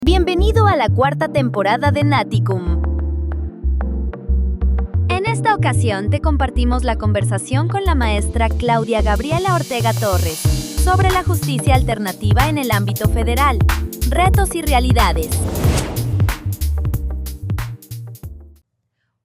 Bienvenido a la cuarta temporada de Naticum. En esta ocasión te compartimos la conversación con la maestra Claudia Gabriela Ortega Torres sobre la justicia alternativa en el ámbito federal, retos y realidades.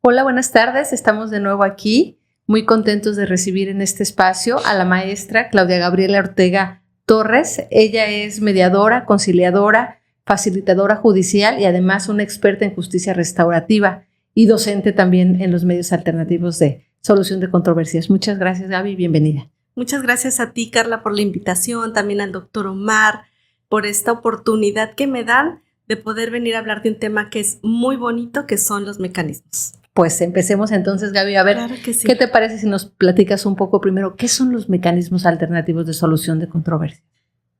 Hola, buenas tardes. Estamos de nuevo aquí, muy contentos de recibir en este espacio a la maestra Claudia Gabriela Ortega Torres. Ella es mediadora, conciliadora, facilitadora judicial y además una experta en justicia restaurativa y docente también en los medios alternativos de solución de controversias. Muchas gracias, Gaby, bienvenida. Muchas gracias a ti, Carla, por la invitación, también al doctor Omar, por esta oportunidad que me dan de poder venir a hablar de un tema que es muy bonito, que son los mecanismos. Pues empecemos entonces, Gaby. A ver, claro que sí. ¿Qué te parece si nos platicas un poco primero qué son los mecanismos alternativos de solución de controversias?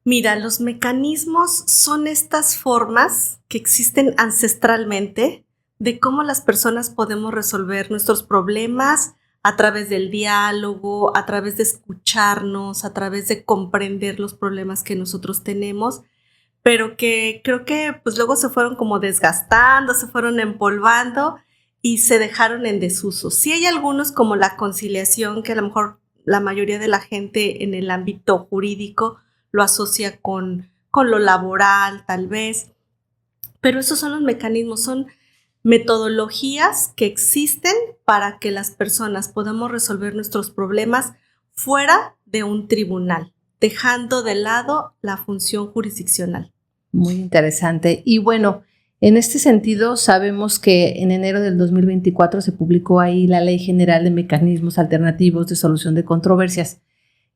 Mira, los mecanismos son estas formas que existen ancestralmente de cómo las personas podemos resolver nuestros problemas a través del diálogo, a través de escucharnos, a través de comprender los problemas que nosotros tenemos, pero que creo que pues luego se fueron como desgastando, se fueron empolvando y se dejaron en desuso. Sí hay algunos como la conciliación, que a lo mejor la mayoría de la gente en el ámbito jurídico lo asocia con lo laboral, tal vez. Pero esos son los mecanismos, son metodologías que existen para que las personas podamos resolver nuestros problemas fuera de un tribunal, dejando de lado la función jurisdiccional. Muy interesante. Y bueno, en este sentido, sabemos que en enero del 2024 se publicó ahí la Ley General de Mecanismos Alternativos de Solución de Controversias.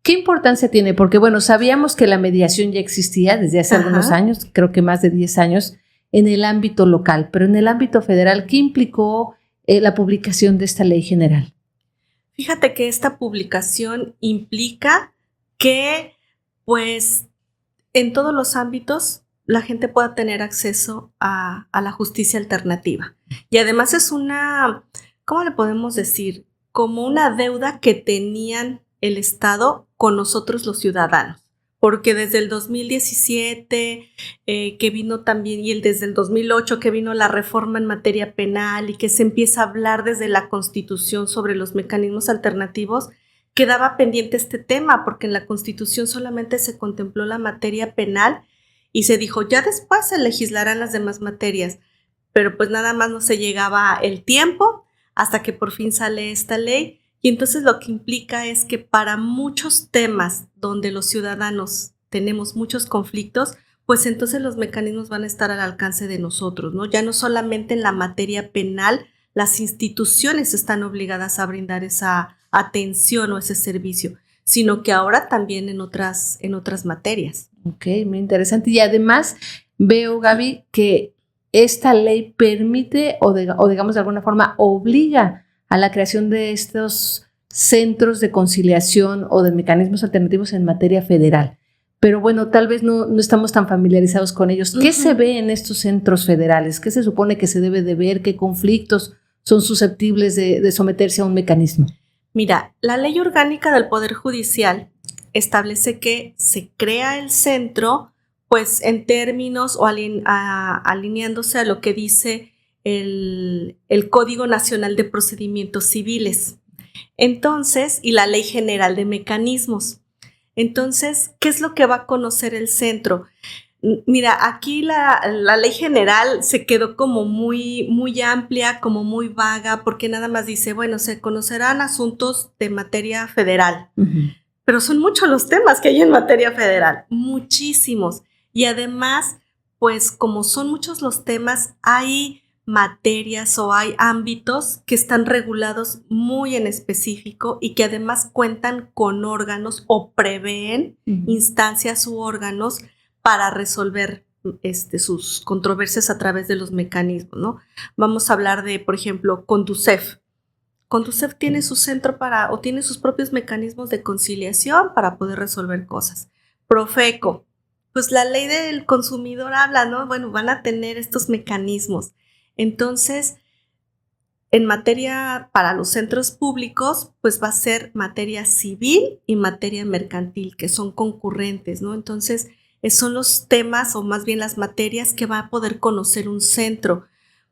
¿Qué importancia tiene? Porque, bueno, sabíamos que la mediación ya existía desde hace algunos años, creo que más de 10 años, en el ámbito local, pero en el ámbito federal, ¿qué implicó la publicación de esta ley general? Fíjate que esta publicación implica que, pues, en todos los ámbitos la gente pueda tener acceso a la justicia alternativa. Y además es una, ¿cómo le podemos decir? Como una deuda que tenían el Estado con nosotros los ciudadanos, porque desde el 2017 que vino también y desde el 2008 que vino la reforma en materia penal y que se empieza a hablar desde la Constitución sobre los mecanismos alternativos, quedaba pendiente este tema porque en la Constitución solamente se contempló la materia penal y se dijo ya después se legislarán las demás materias, pero pues nada más no se llegaba el tiempo hasta que por fin sale esta ley. Y entonces lo que implica es que para muchos temas donde los ciudadanos tenemos muchos conflictos, pues entonces los mecanismos van a estar al alcance de nosotros, ¿no? Ya no solamente en la materia penal, las instituciones están obligadas a brindar esa atención o ese servicio, sino que ahora también en otras materias. Ok, muy interesante. Y además veo, Gaby, que esta ley permite o digamos de alguna forma obliga a la creación de estos centros de conciliación o de mecanismos alternativos en materia federal. Pero bueno, tal vez no estamos tan familiarizados con ellos. ¿Qué se ve en estos centros federales? ¿Qué se supone que se debe de ver? ¿Qué conflictos son susceptibles de someterse a un mecanismo? Mira, la Ley Orgánica del Poder Judicial establece que se crea el centro, pues en términos o alineándose a lo que dice el Código Nacional de Procedimientos Civiles. Entonces, y la Ley General de Mecanismos. Entonces, ¿qué es lo que va a conocer el centro? Mira, aquí la Ley General se quedó como muy, muy amplia, como muy vaga, porque nada más dice, bueno, se conocerán asuntos de materia federal. Pero son muchos los temas que hay en materia federal, muchísimos. Y además, pues como son muchos los temas, hay materias o hay ámbitos que están regulados muy en específico y que además cuentan con órganos o prevén instancias u órganos para resolver sus controversias a través de los mecanismos, ¿no? Vamos a hablar de, por ejemplo, Conducef. Conducef tiene su centro tiene sus propios mecanismos de conciliación para poder resolver cosas. Profeco, pues la ley del consumidor habla, ¿no? Bueno, van a tener estos mecanismos. Entonces, en materia para los centros públicos, pues va a ser materia civil y materia mercantil, que son concurrentes, ¿no? Entonces, son los temas o más bien las materias que va a poder conocer un centro.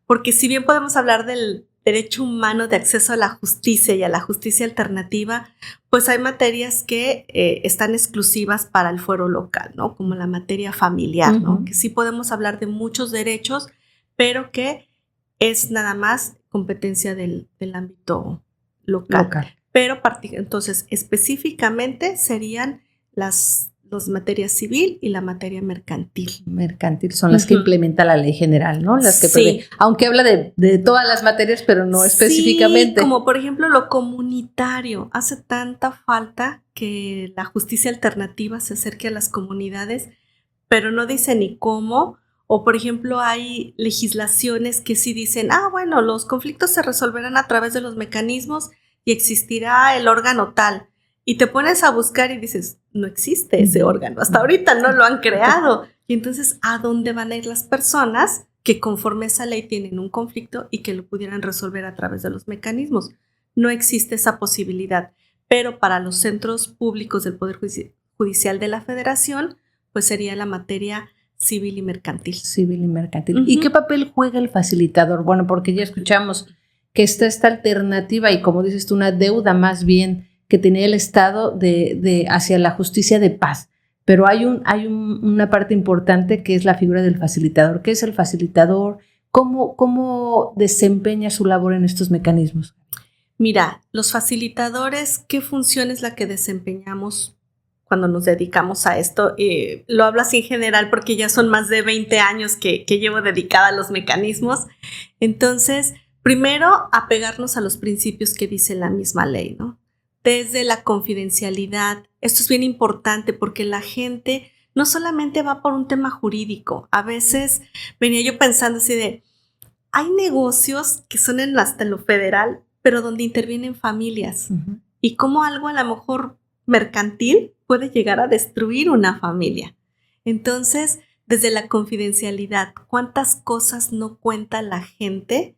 Porque si bien podemos hablar del derecho humano de acceso a la justicia y a la justicia alternativa, pues hay materias que están exclusivas para el fuero local, ¿no? Como la materia familiar, ¿no? Que sí podemos hablar de muchos derechos, pero que es nada más competencia del ámbito local. Pero entonces específicamente serían las materias civil y la materia mercantil. Mercantil son las que implementa la ley general, ¿no? Las que sí. Aunque habla de todas las materias, pero no específicamente. Sí, como por ejemplo lo comunitario. Hace tanta falta que la justicia alternativa se acerque a las comunidades, pero no dice ni cómo. O por ejemplo hay legislaciones que sí dicen, bueno, los conflictos se resolverán a través de los mecanismos y existirá el órgano tal. Y te pones a buscar y dices, no existe ese órgano, hasta ahorita no lo han creado. Y entonces, ¿a dónde van a ir las personas que conforme esa ley tienen un conflicto y que lo pudieran resolver a través de los mecanismos? No existe esa posibilidad. Pero para los centros públicos del Poder Judicial de la Federación, pues sería la materia civil y mercantil. Civil y mercantil. ¿Y qué papel juega el facilitador? Bueno, porque ya escuchamos que está esta alternativa y como dices tú, una deuda más bien que tenía el Estado hacia la justicia de paz. Pero hay una parte importante que es la figura del facilitador. ¿Qué es el facilitador? ¿Cómo desempeña su labor en estos mecanismos? Mira, los facilitadores, ¿qué función es la que desempeñamos cuando nos dedicamos a esto? Lo hablo así en general porque ya son más de 20 años que llevo dedicada a los mecanismos. Entonces, primero, apegarnos a los principios que dice la misma ley, ¿no? Desde la confidencialidad. Esto es bien importante porque la gente no solamente va por un tema jurídico. A veces venía yo pensando así de, hay negocios que son hasta en lo federal, pero donde intervienen familias. Y cómo algo a lo mejor mercantil puede llegar a destruir una familia. Entonces, desde la confidencialidad, ¿cuántas cosas no cuenta la gente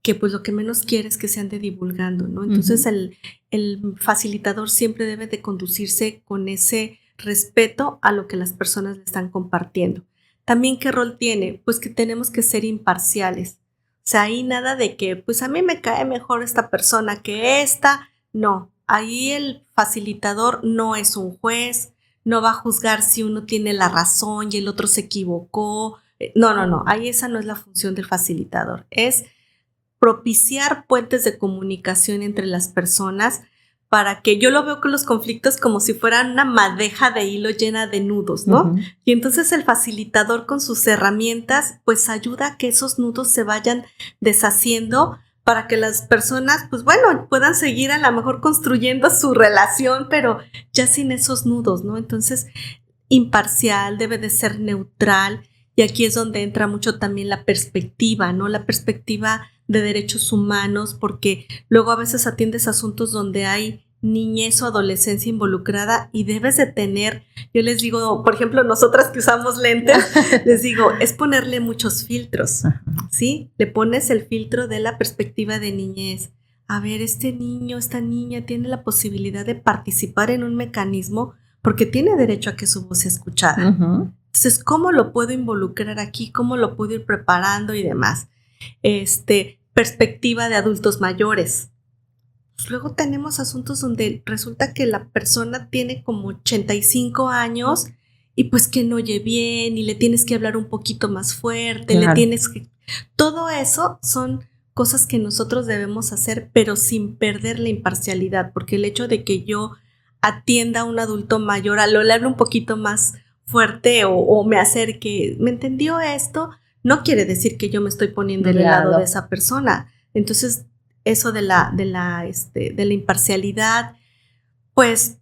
que pues lo que menos quiere es que se ande divulgando, ¿no? Entonces el facilitador siempre debe de conducirse con ese respeto a lo que las personas le están compartiendo. También, ¿qué rol tiene? Pues que tenemos que ser imparciales. O sea, ahí nada de que, pues a mí me cae mejor esta persona que esta. No, ahí el facilitador no es un juez, no va a juzgar si uno tiene la razón y el otro se equivocó. No, ahí esa no es la función del facilitador. Es propiciar puentes de comunicación entre las personas para que yo lo veo con los conflictos como si fueran una madeja de hilo llena de nudos, ¿no? Y entonces el facilitador con sus herramientas pues ayuda a que esos nudos se vayan deshaciendo para que las personas pues bueno puedan seguir a lo mejor construyendo su relación pero ya sin esos nudos, ¿no? Entonces imparcial, debe de ser neutral y aquí es donde entra mucho también la perspectiva, ¿no? La perspectiva de derechos humanos, porque luego a veces atiendes asuntos donde hay niñez o adolescencia involucrada y debes de tener, yo les digo, por ejemplo, nosotras que usamos lentes, les digo, es ponerle muchos filtros, ¿sí? Le pones el filtro de la perspectiva de niñez. A ver, este niño, esta niña tiene la posibilidad de participar en un mecanismo porque tiene derecho a que su voz sea escuchada. Entonces, ¿cómo lo puedo involucrar aquí? ¿Cómo lo puedo ir preparando y demás? Perspectiva de adultos mayores. Pues luego tenemos asuntos donde resulta que la persona tiene como 85 años y pues que no oye bien y le tienes que hablar un poquito más fuerte, le tienes que... Todo eso son cosas que nosotros debemos hacer, pero sin perder la imparcialidad, porque el hecho de que yo atienda a un adulto mayor, le hable un poquito más fuerte o me acerque, ¿me entendió esto? No quiere decir que yo me estoy poniendo del lado de esa persona. Entonces, eso de la imparcialidad, pues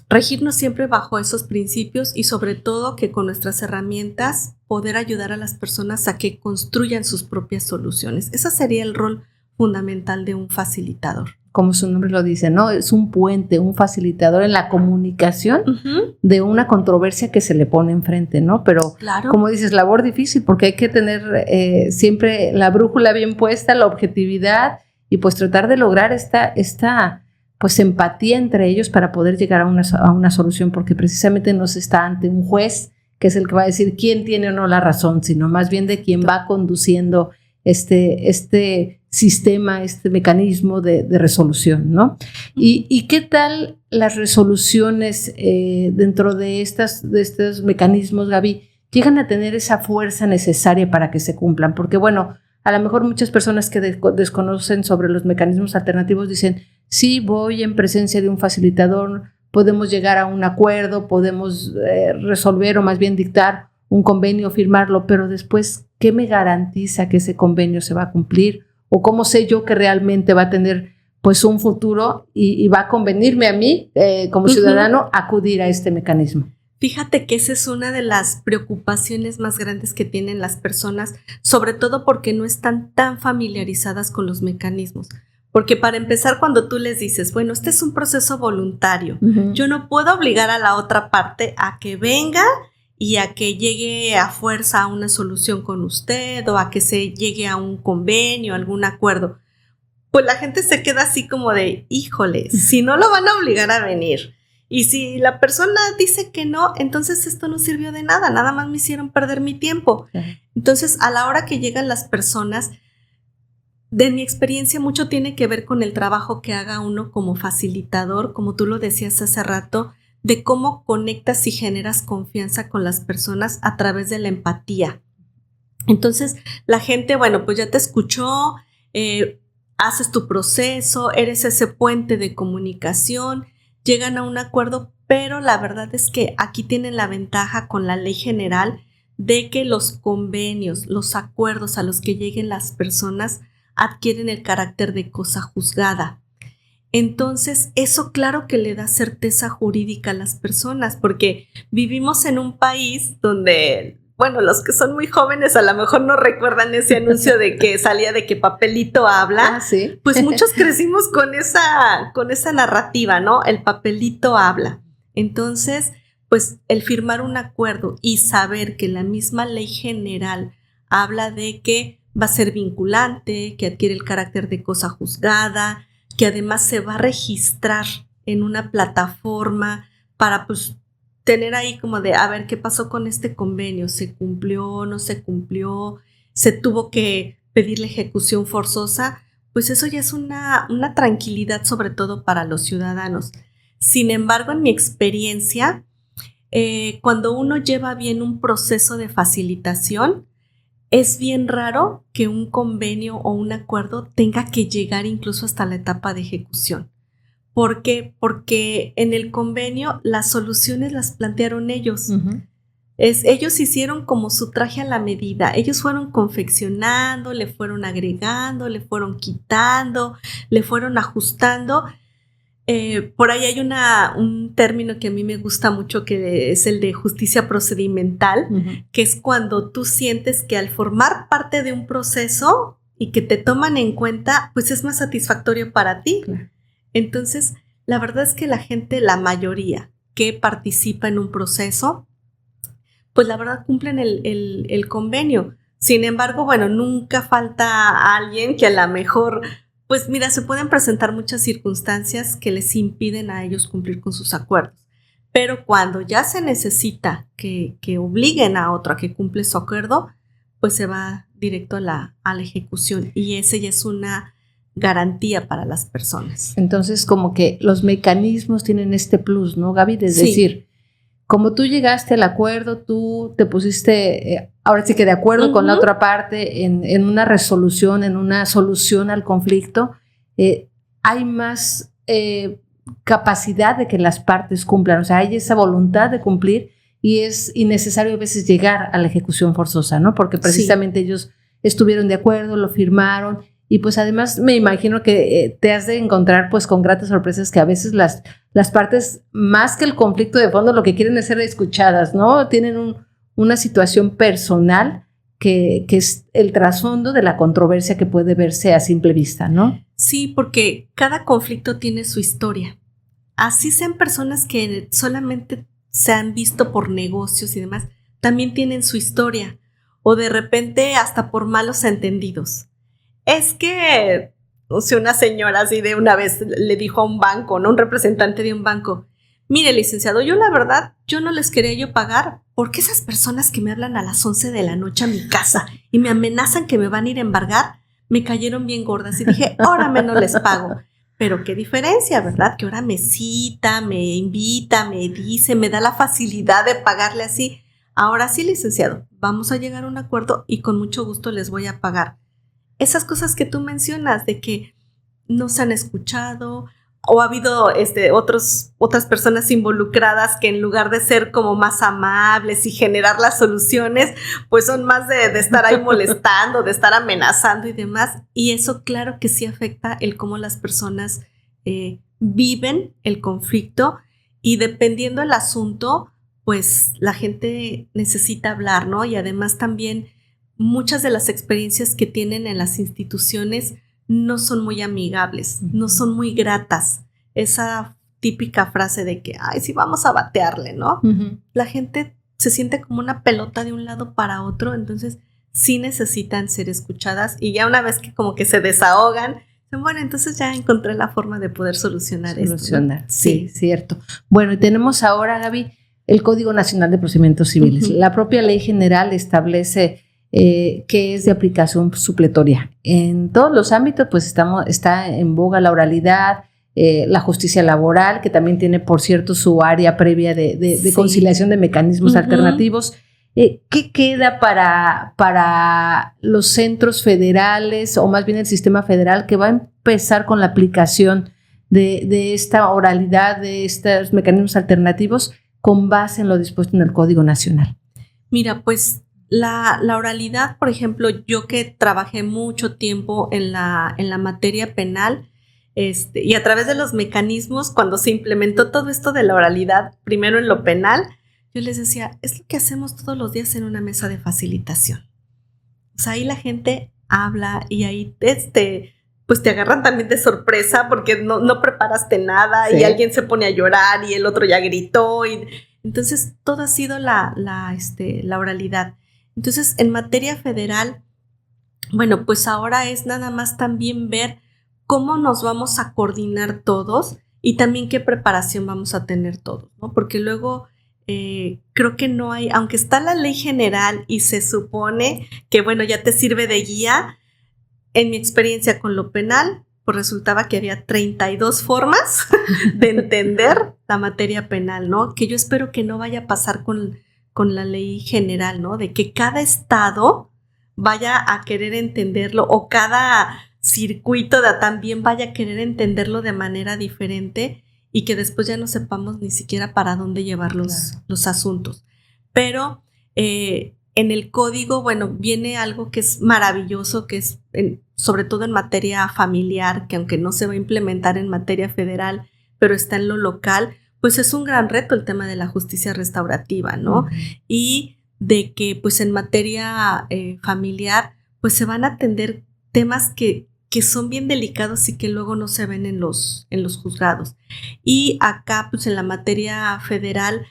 regirnos siempre bajo esos principios y sobre todo que con nuestras herramientas poder ayudar a las personas a que construyan sus propias soluciones. Ese sería el rol fundamental de un facilitador. Como su nombre lo dice, ¿no? Es un puente, un facilitador en la comunicación de una controversia que se le pone enfrente, ¿no? Pero, como dices, labor difícil porque hay que tener siempre la brújula bien puesta, la objetividad y pues tratar de lograr esta pues empatía entre ellos para poder llegar a una solución porque precisamente no se está ante un juez que es el que va a decir quién tiene o no la razón, sino más bien de quién va conduciendo este sistema, este mecanismo de resolución, ¿no? ¿Y qué tal las resoluciones dentro de estos mecanismos, Gaby, llegan a tener esa fuerza necesaria para que se cumplan? Porque, bueno, a lo mejor muchas personas que desconocen sobre los mecanismos alternativos dicen, sí, voy en presencia de un facilitador, podemos llegar a un acuerdo, podemos resolver o más bien dictar un convenio, firmarlo, pero después, ¿qué me garantiza que ese convenio se va a cumplir? ¿O cómo sé yo que realmente va a tener pues un futuro y va a convenirme a mí como ciudadano acudir a este mecanismo? Fíjate que esa es una de las preocupaciones más grandes que tienen las personas, sobre todo porque no están tan familiarizadas con los mecanismos. Porque para empezar, cuando tú les dices, bueno, este es un proceso voluntario, yo no puedo obligar a la otra parte a que venga y a que llegue a fuerza a una solución con usted o a que se llegue a un convenio, algún acuerdo. Pues la gente se queda así como de, híjole, si no lo van a obligar a venir. Y si la persona dice que no, entonces esto no sirvió de nada, nada más me hicieron perder mi tiempo. Entonces, a la hora que llegan las personas, de mi experiencia, mucho tiene que ver con el trabajo que haga uno como facilitador, como tú lo decías hace rato, de cómo conectas y generas confianza con las personas a través de la empatía. Entonces, la gente, bueno, pues ya te escuchó, haces tu proceso, eres ese puente de comunicación, llegan a un acuerdo, pero la verdad es que aquí tienen la ventaja con la ley general de que los convenios, los acuerdos a los que lleguen las personas adquieren el carácter de cosa juzgada. Entonces, eso claro que le da certeza jurídica a las personas, porque vivimos en un país donde, bueno, los que son muy jóvenes a lo mejor no recuerdan ese anuncio de que salía de que papelito habla. ¿Sí? Pues muchos crecimos con esa narrativa, ¿no? El papelito habla. Entonces, pues el firmar un acuerdo y saber que la misma ley general habla de que va a ser vinculante, que adquiere el carácter de cosa juzgada, que además se va a registrar en una plataforma para pues tener ahí como de a ver qué pasó con este convenio, se cumplió, no se cumplió, se tuvo que pedir la ejecución forzosa, pues eso ya es una tranquilidad sobre todo para los ciudadanos. Sin embargo, en mi experiencia, cuando uno lleva bien un proceso de facilitación, es bien raro que un convenio o un acuerdo tenga que llegar incluso hasta la etapa de ejecución. ¿Por qué? Porque en el convenio las soluciones las plantearon ellos. Ellos hicieron como su traje a la medida. Ellos fueron confeccionando, le fueron agregando, le fueron quitando, le fueron ajustando. Por ahí hay un término que a mí me gusta mucho, que es el de justicia procedimental, que es cuando tú sientes que al formar parte de un proceso y que te toman en cuenta, pues es más satisfactorio para ti. Claro. Entonces, la verdad es que la gente, la mayoría que participa en un proceso, pues la verdad cumplen el convenio. Sin embargo, bueno, nunca falta alguien que a lo mejor... Pues mira, se pueden presentar muchas circunstancias que les impiden a ellos cumplir con sus acuerdos. Pero cuando ya se necesita que obliguen a otro a que cumple su acuerdo, pues se va directo a la ejecución. Y ese ya es una garantía para las personas. Entonces, como que los mecanismos tienen este plus, ¿no, Gaby? Es decir, como tú llegaste al acuerdo, tú te pusiste, ahora sí que de acuerdo con la otra parte en una resolución, en una solución al conflicto, hay más capacidad de que las partes cumplan, o sea, hay esa voluntad de cumplir y es innecesario a veces llegar a la ejecución forzosa, ¿no? Porque precisamente ellos estuvieron de acuerdo, lo firmaron. Y pues además me imagino que te has de encontrar pues con gratas sorpresas que a veces las partes, más que el conflicto de fondo, lo que quieren es ser escuchadas, ¿no? Tienen una situación personal que es el trasfondo de la controversia que puede verse a simple vista, ¿no? Sí, porque cada conflicto tiene su historia. Así sean personas que solamente se han visto por negocios y demás, también tienen su historia. O de repente hasta por malos entendidos. Es que, o sea, una señora así de una vez le dijo a un banco, ¿no? Un representante de un banco, mire, licenciado, yo la verdad, yo no les quería yo pagar, ¿por qué esas personas que me hablan a las 11 de la noche a mi casa y me amenazan que me van a ir a embargar, me cayeron bien gordas? Y dije, ahora menos les pago. Pero qué diferencia, ¿verdad? Que ahora me cita, me invita, me dice, me da la facilidad de pagarle así. Ahora sí, licenciado, vamos a llegar a un acuerdo y con mucho gusto les voy a pagar. Esas cosas que tú mencionas de que no se han escuchado o ha habido otras personas involucradas que en lugar de ser como más amables y generar las soluciones, pues son más de estar ahí molestando, de estar amenazando y demás. Y eso claro que sí afecta el cómo las personas viven el conflicto y dependiendo del asunto, pues la gente necesita hablar, ¿no? Y además también muchas de las experiencias que tienen en las instituciones no son muy amigables, no son muy gratas. Esa típica frase de que, ay, sí, vamos a batearle, ¿no? Uh-huh. La gente se siente como una pelota de un lado para otro, entonces sí necesitan ser escuchadas y ya una vez que como que se desahogan, bueno, entonces ya encontré la forma de poder solucionar esto, ¿no? Sí, cierto. Bueno, y tenemos ahora, Gaby, el Código Nacional de Procedimientos Civiles. Uh-huh. La propia ley general establece que es de aplicación supletoria. En todos los ámbitos, pues está en boga la oralidad, la justicia laboral, que también tiene, por cierto, su área previa de conciliación de mecanismos alternativos. ¿Qué queda para los centros federales, o más bien el sistema federal, que va a empezar con la aplicación de esta oralidad, de estos mecanismos alternativos, con base en lo dispuesto en el Código Nacional? Mira, pues la oralidad, por ejemplo, yo que trabajé mucho tiempo en la materia penal, y a través de los mecanismos, cuando se implementó todo esto de la oralidad, primero en lo penal, yo les decía, es lo que hacemos todos los días en una mesa de facilitación. O sea, ahí la gente habla y ahí pues te agarran también de sorpresa porque no preparaste nada, sí. Y alguien se pone a llorar y el otro ya gritó. Entonces, todo ha sido la oralidad. Entonces, en materia federal, bueno, pues ahora es nada más también ver cómo nos vamos a coordinar todos y también qué preparación vamos a tener todos, ¿no? Porque luego creo que no hay, aunque está la ley general y se supone que, bueno, ya te sirve de guía, en mi experiencia con lo penal, pues resultaba que había 32 formas de entender la materia penal, ¿no? Que yo espero que no vaya a pasar con la ley general, ¿no? De que cada estado vaya a querer entenderlo o cada circuito también vaya a querer entenderlo de manera diferente y que después ya no sepamos ni siquiera para dónde llevar los asuntos. Pero en el código, bueno, viene algo que es maravilloso, que es sobre todo en materia familiar, que aunque no se va a implementar en materia federal, pero está en lo local, pues es un gran reto el tema de la justicia restaurativa, ¿no? Uh-huh. Y de que pues en materia familiar, pues se van a atender temas que son bien delicados y que luego no se ven en los juzgados. Y acá, pues en la materia federal,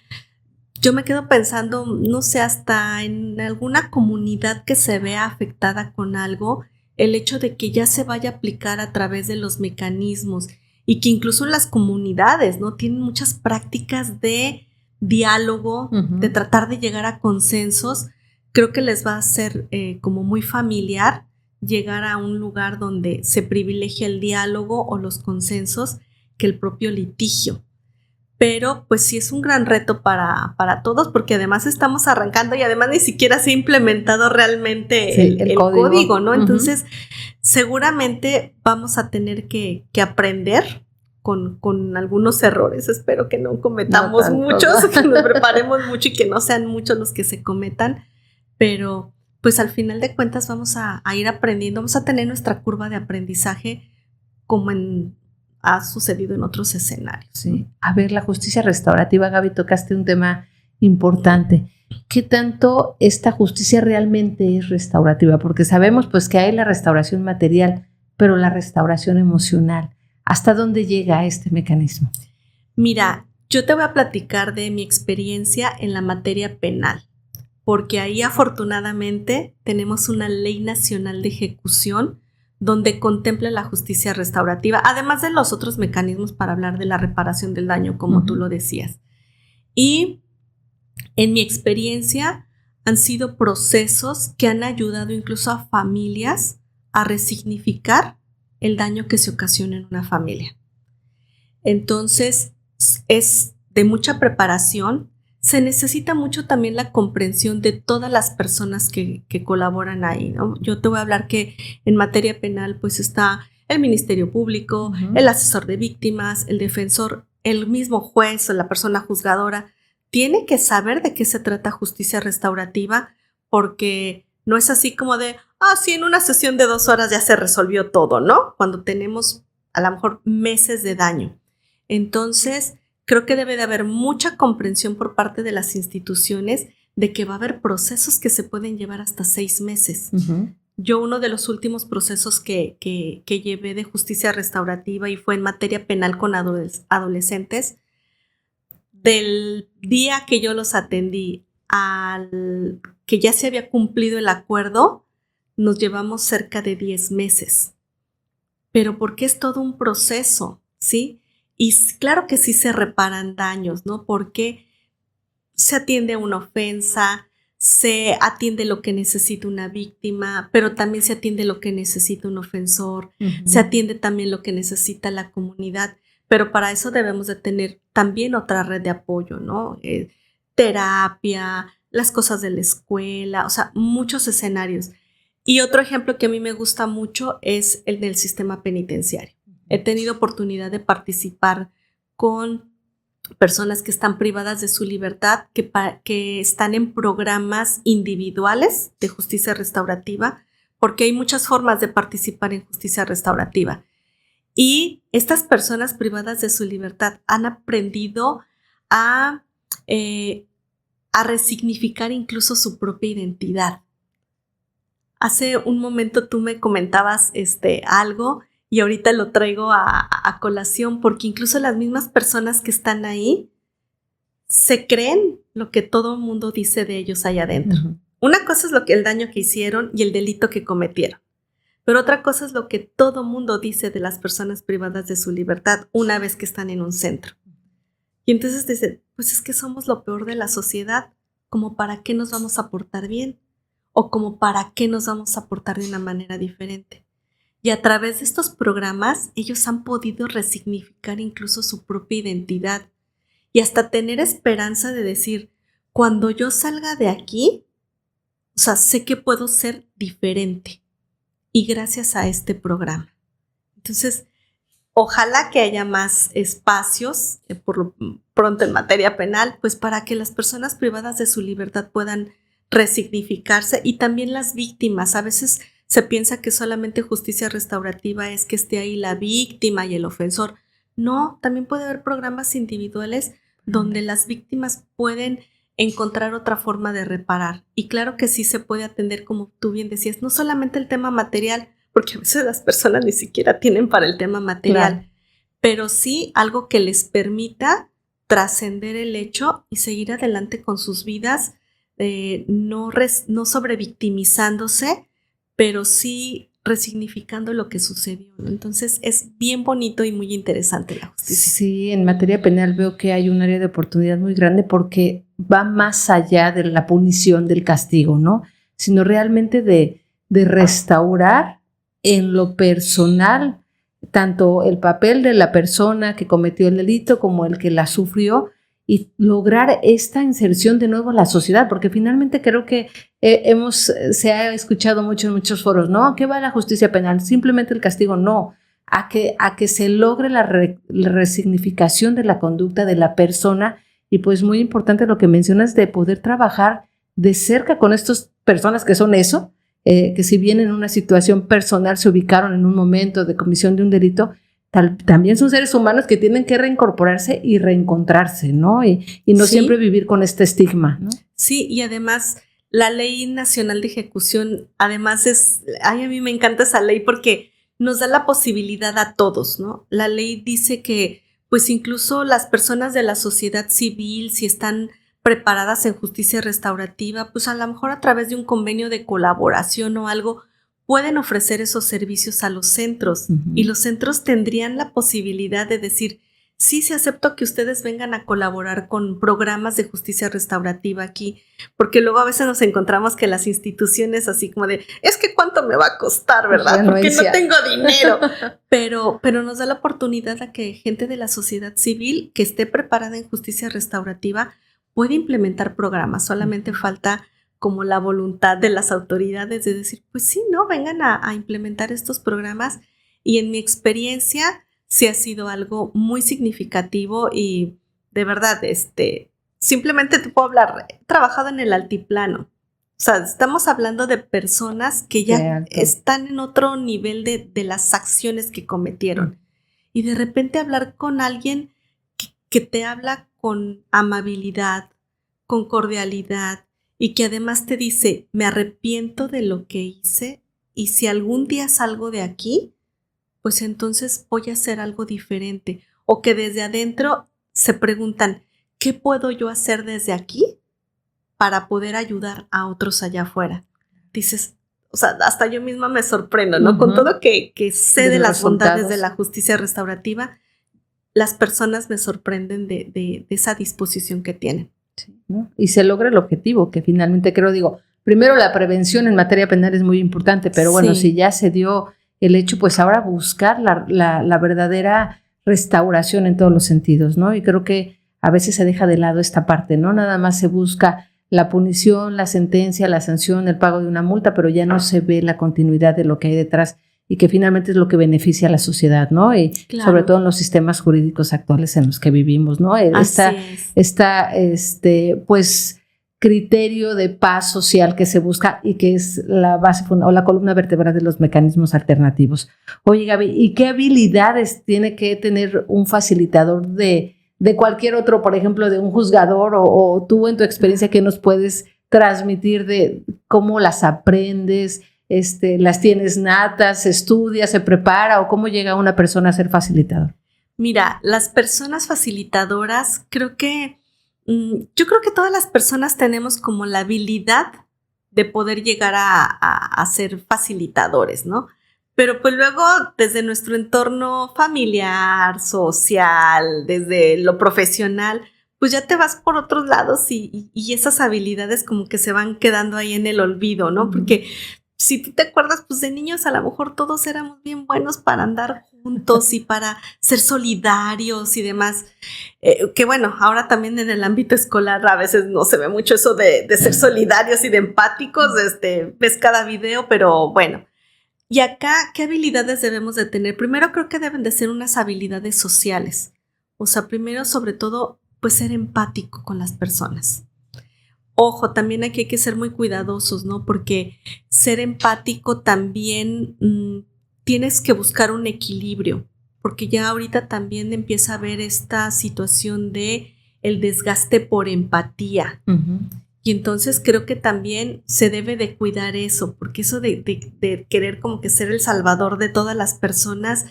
yo me quedo pensando, no sé, hasta en alguna comunidad que se vea afectada con algo, el hecho de que ya se vaya a aplicar a través de los mecanismos y que incluso las comunidades, ¿no? Tienen muchas prácticas de diálogo, uh-huh. de tratar de llegar a consensos. Creo que les va a ser como muy familiar llegar a un lugar donde se privilegia el diálogo o los consensos que el propio litigio. Pero pues sí es un gran reto para todos porque además estamos arrancando y además ni siquiera se ha implementado realmente el código, ¿no? Uh-huh. Entonces seguramente vamos a tener que aprender con algunos errores. Espero que no cometamos muchos, que nos preparemos mucho y que no sean muchos los que se cometan, pero pues al final de cuentas vamos a ir aprendiendo, vamos a tener nuestra curva de aprendizaje como ha sucedido en otros escenarios. Sí. A ver, la justicia restaurativa, Gaby, tocaste un tema importante. ¿Qué tanto esta justicia realmente es restaurativa? Porque sabemos pues que hay la restauración material, pero la restauración emocional, ¿hasta dónde llega este mecanismo? Mira, yo te voy a platicar de mi experiencia en la materia penal, porque ahí afortunadamente tenemos una ley nacional de ejecución donde contempla la justicia restaurativa, además de los otros mecanismos para hablar de la reparación del daño, como uh-huh. tú lo decías. Y En mi experiencia, han sido procesos que han ayudado incluso a familias a resignificar el daño que se ocasiona en una familia. Entonces, es de mucha preparación. Se necesita mucho también la comprensión de todas las personas que colaboran ahí, ¿no? Yo te voy a hablar que en materia penal pues está el Ministerio Público, el asesor de víctimas, el defensor, el mismo juez o la persona juzgadora. Tiene que saber de qué se trata justicia restaurativa, porque no es así como de, sí, en una sesión de 2 horas ya se resolvió todo, ¿no? Cuando tenemos a lo mejor meses de daño. Entonces, creo que debe de haber mucha comprensión por parte de las instituciones de que va a haber procesos que se pueden llevar hasta 6 meses. Yo uno de los últimos procesos que llevé de justicia restaurativa y fue en materia penal con adolescentes, del día que yo los atendí al que ya se había cumplido el acuerdo, nos llevamos cerca de 10 meses. Pero porque es todo un proceso, ¿sí? Y claro que sí se reparan daños, ¿no? Porque se atiende a una ofensa, se atiende lo que necesita una víctima, pero también se atiende lo que necesita un ofensor, se atiende también lo que necesita la comunidad. Pero para eso debemos de tener también otra red de apoyo, ¿no? Terapia, las cosas de la escuela, o sea, muchos escenarios. Y otro ejemplo que a mí me gusta mucho es el del sistema penitenciario. He tenido oportunidad de participar con personas que están privadas de su libertad, que están en programas individuales de justicia restaurativa, porque hay muchas formas de participar en justicia restaurativa. Y estas personas privadas de su libertad han aprendido a resignificar incluso su propia identidad. Hace un momento tú me comentabas algo y ahorita lo traigo a colación, porque incluso las mismas personas que están ahí se creen lo que todo el mundo dice de ellos allá adentro. Una cosa es el daño que hicieron y el delito que cometieron. Pero otra cosa es lo que todo mundo dice de las personas privadas de su libertad una vez que están en un centro. Y entonces dicen, pues es que somos lo peor de la sociedad, ¿como para qué nos vamos a portar bien? ¿O como para qué nos vamos a portar de una manera diferente? Y a través de estos programas, ellos han podido resignificar incluso su propia identidad y hasta tener esperanza de decir, cuando yo salga de aquí, o sea, sé que puedo ser diferente. Y gracias a este programa. Entonces, ojalá que haya más espacios, por pronto en materia penal, pues para que las personas privadas de su libertad puedan resignificarse y también las víctimas. A veces se piensa que solamente justicia restaurativa es que esté ahí la víctima y el ofensor. No, también puede haber programas individuales donde las víctimas pueden encontrar otra forma de reparar. Y claro que sí se puede atender, como tú bien decías, no solamente el tema material, porque a veces las personas ni siquiera tienen para el tema material, pero sí algo que les permita trascender el hecho y seguir adelante con sus vidas, no sobrevictimizándose, pero sí resignificando lo que sucedió, ¿no? Entonces es bien bonito y muy interesante la justicia. Sí, en materia penal veo que hay un área de oportunidad muy grande porque va más allá de la punición, del castigo, ¿no? Sino realmente de restaurar en lo personal tanto el papel de la persona que cometió el delito como el que la sufrió y lograr esta inserción de nuevo a la sociedad, porque finalmente creo que se ha escuchado mucho en muchos foros, ¿no? ¿A qué va la justicia penal? Simplemente el castigo, no. A que se logre la resignificación de la conducta de la persona y pues muy importante lo que mencionas de poder trabajar de cerca con estas personas que son eso, que si bien en una situación personal se ubicaron en un momento de comisión de un delito, también son seres humanos que tienen que reincorporarse y reencontrarse, ¿no? Y no siempre vivir con este estigma, ¿no? Sí, y además la Ley Nacional de Ejecución, además a mí me encanta esa ley porque nos da la posibilidad a todos, ¿no? La ley dice que, pues incluso las personas de la sociedad civil, si están preparadas en justicia restaurativa, pues a lo mejor a través de un convenio de colaboración o algo, pueden ofrecer esos servicios a los centros y los centros tendrían la posibilidad de decir, sí acepto que ustedes vengan a colaborar con programas de justicia restaurativa aquí, porque luego a veces nos encontramos que las instituciones así como de, es que cuánto me va a costar, ¿verdad? Porque no tengo dinero. Pero nos da la oportunidad a que gente de la sociedad civil que esté preparada en justicia restaurativa puede implementar programas. Solamente falta como la voluntad de las autoridades de decir, pues sí, ¿no? Vengan a implementar estos programas. Y en mi experiencia sí ha sido algo muy significativo y de verdad, simplemente te puedo hablar, he trabajado en el altiplano. O sea, estamos hablando de personas que ya están en otro nivel de las acciones que cometieron. Y de repente hablar con alguien que te habla con amabilidad, con cordialidad y que además te dice, me arrepiento de lo que hice y si algún día salgo de aquí, pues entonces voy a hacer algo diferente. O que desde adentro se preguntan, ¿qué puedo yo hacer desde aquí para poder ayudar a otros allá afuera? Dices, o sea, hasta yo misma me sorprendo, ¿no? Con todo que sé de las bondades de la justicia restaurativa, las personas me sorprenden de esa disposición que tienen. Sí, ¿no? Y se logra el objetivo, que finalmente primero la prevención en materia penal es muy importante, pero bueno, si ya se dio el hecho, pues ahora buscar la verdadera restauración en todos los sentidos, ¿no? Y creo que a veces se deja de lado esta parte, ¿no? Nada más se busca la punición, la sentencia, la sanción, el pago de una multa, pero ya no se ve la continuidad de lo que hay detrás y que finalmente es lo que beneficia a la sociedad, ¿no? Y sobre todo en los sistemas jurídicos actuales en los que vivimos, ¿no? Pues criterio de paz social que se busca y que es la base o la columna vertebral de los mecanismos alternativos. Oye, Gaby, ¿y qué habilidades tiene que tener un facilitador de cualquier otro, por ejemplo, de un juzgador o tú en tu experiencia qué nos puedes transmitir de cómo las aprendes, las tienes natas, estudias, se prepara o cómo llega una persona a ser facilitador? Mira, las personas facilitadoras yo creo que todas las personas tenemos como la habilidad de poder llegar a ser facilitadores, ¿no? Pero pues luego desde nuestro entorno familiar, social, desde lo profesional, pues ya te vas por otros lados y esas habilidades como que se van quedando ahí en el olvido, ¿no? Porque si tú te acuerdas, pues de niños a lo mejor todos éramos bien buenos para andar juntos y para ser solidarios y demás. Que bueno, ahora también en el ámbito escolar a veces no se ve mucho eso de ser solidarios y de empáticos, ves cada video, pero bueno. Y acá, ¿qué habilidades debemos de tener? Primero creo que deben de ser unas habilidades sociales. O sea, primero sobre todo, pues ser empático con las personas. Ojo, también aquí hay que ser muy cuidadosos, ¿no? Porque ser empático también tienes que buscar un equilibrio, porque ya ahorita también empieza a haber esta situación de el desgaste por empatía. Uh-huh. Y entonces creo que también se debe de cuidar eso, porque eso de querer como que ser el salvador de todas las personas,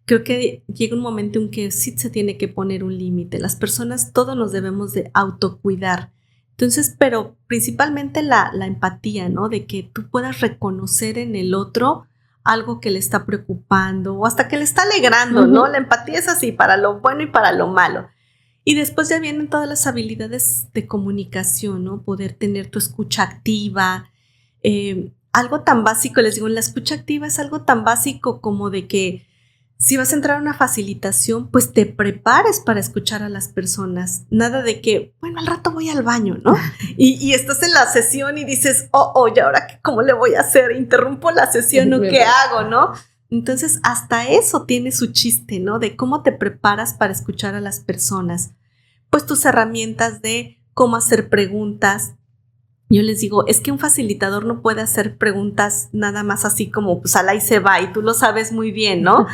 creo que llega un momento en que sí se tiene que poner un límite. Las personas, todos nos debemos de autocuidar. Entonces, pero principalmente la empatía, ¿no? De que tú puedas reconocer en el otro algo que le está preocupando o hasta que le está alegrando, ¿no? La empatía es así, para lo bueno y para lo malo. Y después ya vienen todas las habilidades de comunicación, ¿no? Poder tener tu escucha activa. Algo tan básico, les digo, la escucha activa es algo tan básico como de que si vas a entrar a una facilitación, pues te prepares para escuchar a las personas. Nada de que, bueno, al rato voy al baño, ¿no? Y estás en la sesión y dices, ¿y ahora cómo le voy a hacer? ¿Interrumpo la sesión o qué hago, no? Entonces, hasta eso tiene su chiste, ¿no? De cómo te preparas para escuchar a las personas. Pues tus herramientas de cómo hacer preguntas. Yo les digo, es que un facilitador no puede hacer preguntas nada más así como, pues, ala y se va, y tú lo sabes muy bien, ¿no?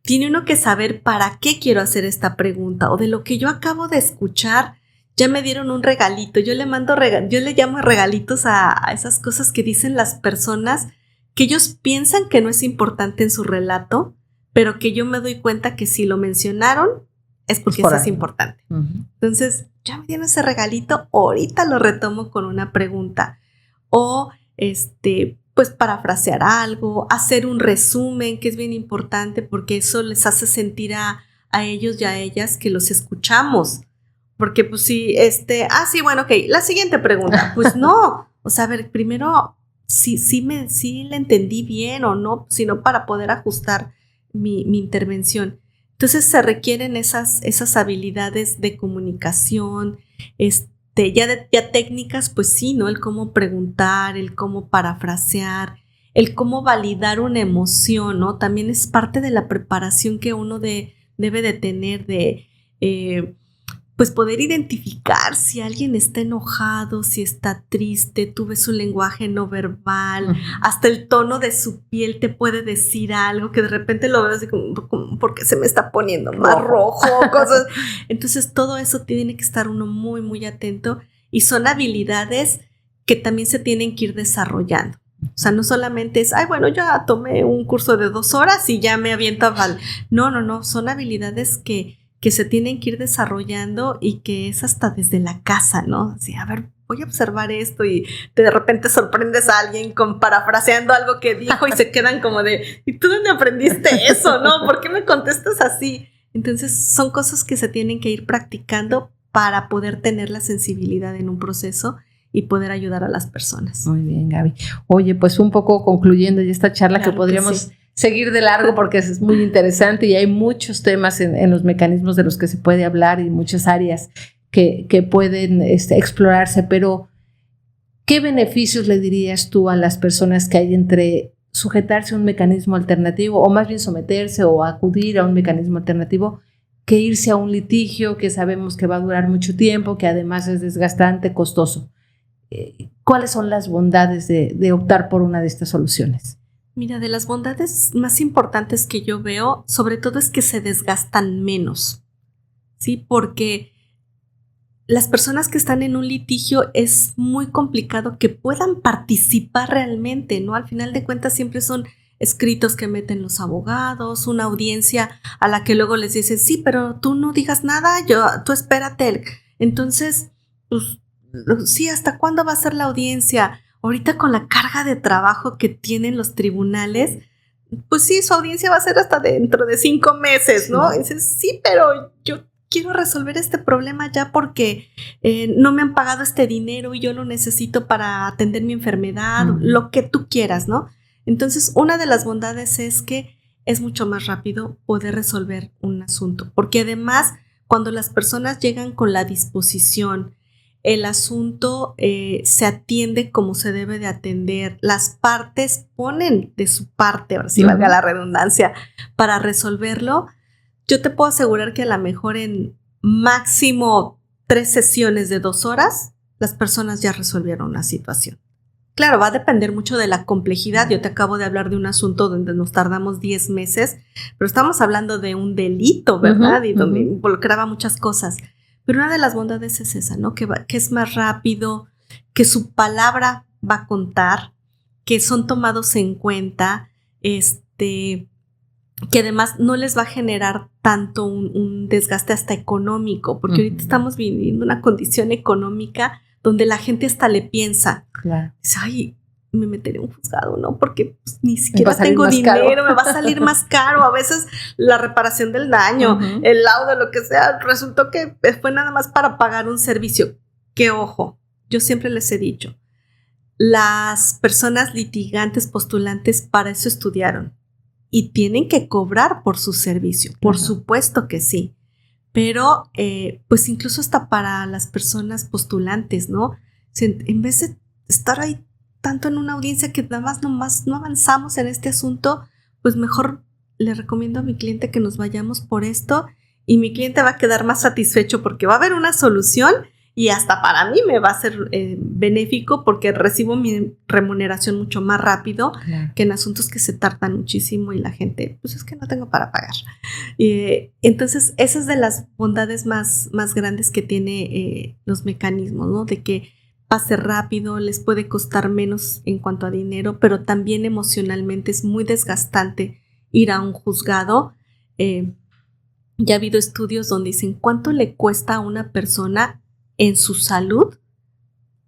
Tiene uno que saber para qué quiero hacer esta pregunta, o de lo que yo acabo de escuchar, ya me dieron un regalito. Yo le llamo regalitos a esas cosas que dicen las personas que ellos piensan que no es importante en su relato, pero que yo me doy cuenta que si lo mencionaron es porque eso es importante. Uh-huh. Entonces, ya me dieron ese regalito, ahorita lo retomo con una pregunta. O, pues parafrasear algo, hacer un resumen, que es bien importante porque eso les hace sentir a a ellos y a ellas que los escuchamos. Porque pues sí, sí, bueno, ok, la siguiente pregunta, pues no, o sea, a ver, primero, sí le entendí bien o no, sino para poder ajustar mi intervención. Entonces se requieren esas habilidades de comunicación, ya técnicas, pues sí, ¿no? El cómo preguntar, el cómo parafrasear, el cómo validar una emoción, ¿no? También es parte de la preparación que uno debe de tener pues poder identificar si alguien está enojado, si está triste, tú ves su lenguaje no verbal, hasta el tono de su piel te puede decir algo que de repente lo ves así como porque se me está poniendo más rojo, cosas. Entonces todo eso tiene que estar uno muy, muy atento y son habilidades que también se tienen que ir desarrollando. O sea, no solamente es, bueno, ya tomé un curso de 2 horas y ya me aviento a No, son habilidades que se tienen que ir desarrollando y que es hasta desde la casa, ¿no? Así, a ver, voy a observar esto y de repente sorprendes a alguien parafraseando algo que dijo y se quedan como de, ¿y tú dónde aprendiste eso, no? ¿Por qué me contestas así? Entonces, son cosas que se tienen que ir practicando para poder tener la sensibilidad en un proceso y poder ayudar a las personas. Muy bien, Gaby. Oye, pues un poco concluyendo ya esta charla, claro, que podríamos... Sí, seguir de largo porque es muy interesante y hay muchos temas en los mecanismos de los que se puede hablar y muchas áreas que pueden explorarse, pero ¿qué beneficios le dirías tú a las personas que hay entre sujetarse a un mecanismo alternativo o más bien someterse o acudir a un mecanismo alternativo que irse a un litigio que sabemos que va a durar mucho tiempo, que además es desgastante, costoso? ¿Cuáles son las bondades de optar por una de estas soluciones? Mira, de las bondades más importantes que yo veo, sobre todo es que se desgastan menos, ¿sí? Porque las personas que están en un litigio es muy complicado que puedan participar realmente, ¿no? Al final de cuentas siempre son escritos que meten los abogados, una audiencia a la que luego les dicen, sí, pero tú no digas nada, tú espérate. Entonces, pues, sí, ¿hasta cuándo va a ser la audiencia? Ahorita con la carga de trabajo que tienen los tribunales, pues sí, su audiencia va a ser hasta dentro de 5 meses, ¿no? Sí. Y dices, sí, pero yo quiero resolver este problema ya porque no me han pagado este dinero y yo lo necesito para atender mi enfermedad, lo que tú quieras, ¿no? Entonces, una de las bondades es que es mucho más rápido poder resolver un asunto, porque además, cuando las personas llegan con la disposición, el asunto se atiende como se debe de atender. Las partes ponen de su parte, ahora sí valga la redundancia, para resolverlo. Yo te puedo asegurar que a lo mejor en máximo 3 sesiones de 2 horas, las personas ya resolvieron la situación. Claro, va a depender mucho de la complejidad. Yo te acabo de hablar de un asunto donde nos tardamos 10 meses, pero estamos hablando de un delito, ¿verdad? Y donde involucraba muchas cosas. Pero una de las bondades es esa, ¿no? Que es más rápido, que su palabra va a contar, que son tomados en cuenta, que además no les va a generar tanto un desgaste hasta económico, porque ahorita estamos viviendo una condición económica donde la gente hasta le piensa, claro, dice, ay, me meteré en un juzgado, ¿no? Porque pues, ni siquiera tengo dinero, me va a salir más caro. A veces la reparación del daño, el laudo, lo que sea, resultó que fue nada más para pagar un servicio. Que ojo, yo siempre les he dicho, las personas litigantes, postulantes, para eso estudiaron y tienen que cobrar por su servicio. Por supuesto que sí, pero pues incluso hasta para las personas postulantes, ¿no? En vez de estar ahí tanto en una audiencia que nada más no avanzamos en este asunto, pues mejor le recomiendo a mi cliente que nos vayamos por esto y mi cliente va a quedar más satisfecho porque va a haber una solución y hasta para mí me va a ser benéfico porque recibo mi remuneración mucho más rápido que en asuntos que se tardan muchísimo y la gente, pues es que no tengo para pagar. Entonces, esa es de las bondades más grandes que tiene los mecanismos, ¿no? De que pase rápido, les puede costar menos en cuanto a dinero, pero también emocionalmente es muy desgastante ir a un juzgado. Ya ha habido estudios donde dicen cuánto le cuesta a una persona en su salud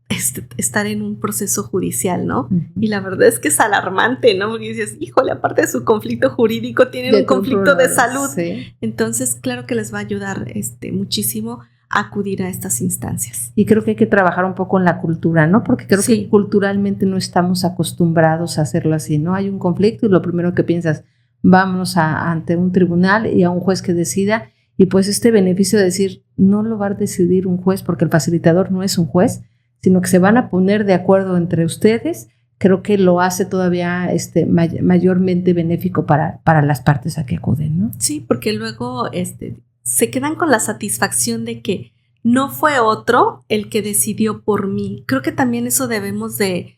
estar en un proceso judicial, ¿no? Ujú. Y la verdad es que es alarmante, ¿no? Porque dices, híjole, aparte de su conflicto jurídico, tienen un conflicto de salud. Sí. Entonces, claro que les va a ayudar muchísimo a acudir a estas instancias. Y creo que hay que trabajar un poco en la cultura, ¿no? Porque creo Sí. que culturalmente no estamos acostumbrados a hacerlo así, ¿no? Hay un conflicto y lo primero que piensas, vámonos ante un tribunal y a un juez que decida, y pues este beneficio de decir, no lo va a decidir un juez porque el facilitador no es un juez, sino que se van a poner de acuerdo entre ustedes, creo que lo hace todavía mayormente benéfico para las partes a que acuden, ¿no? Sí, porque luego se quedan con la satisfacción de que no fue otro el que decidió por mí. Creo que también eso debemos de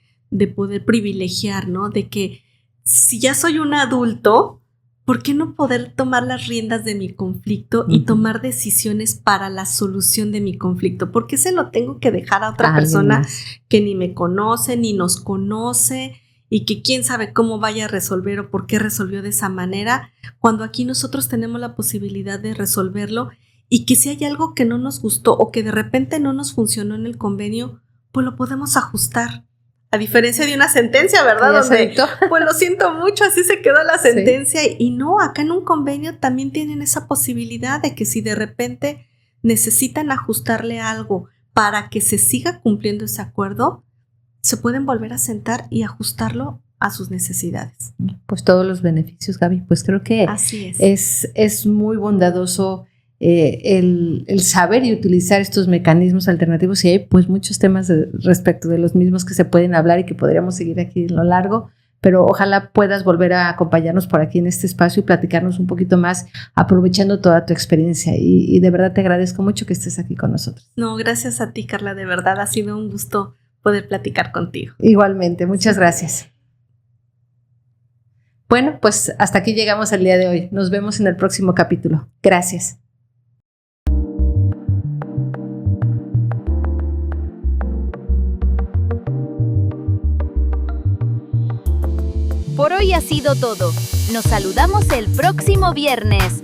poder privilegiar, ¿no? De que si ya soy un adulto, ¿por qué no poder tomar las riendas de mi conflicto y tomar decisiones para la solución de mi conflicto? ¿Por qué se lo tengo que dejar a otra persona que ni me conoce, ni nos conoce, y que quién sabe cómo vaya a resolver o por qué resolvió de esa manera, cuando aquí nosotros tenemos la posibilidad de resolverlo, y que si hay algo que no nos gustó o que de repente no nos funcionó en el convenio, pues lo podemos ajustar? A diferencia de una sentencia, ¿verdad? Donde, pues lo siento mucho, así se quedó la sentencia. Sí. Y no, acá en un convenio también tienen esa posibilidad de que si de repente necesitan ajustarle algo para que se siga cumpliendo ese acuerdo, se pueden volver a sentar y ajustarlo a sus necesidades. Pues todos los beneficios, Gaby. Pues creo que así es muy bondadoso el saber y utilizar estos mecanismos alternativos, y hay pues muchos temas respecto de los mismos que se pueden hablar y que podríamos seguir aquí en lo largo, pero ojalá puedas volver a acompañarnos por aquí en este espacio y platicarnos un poquito más, aprovechando toda tu experiencia, y de verdad te agradezco mucho que estés aquí con nosotros. No, gracias a ti, Carla, de verdad ha sido un gusto poder platicar contigo. Igualmente, muchas gracias. Bueno, pues hasta aquí llegamos el día de hoy. Nos vemos en el próximo capítulo. Gracias. Por hoy ha sido todo. Nos saludamos el próximo viernes.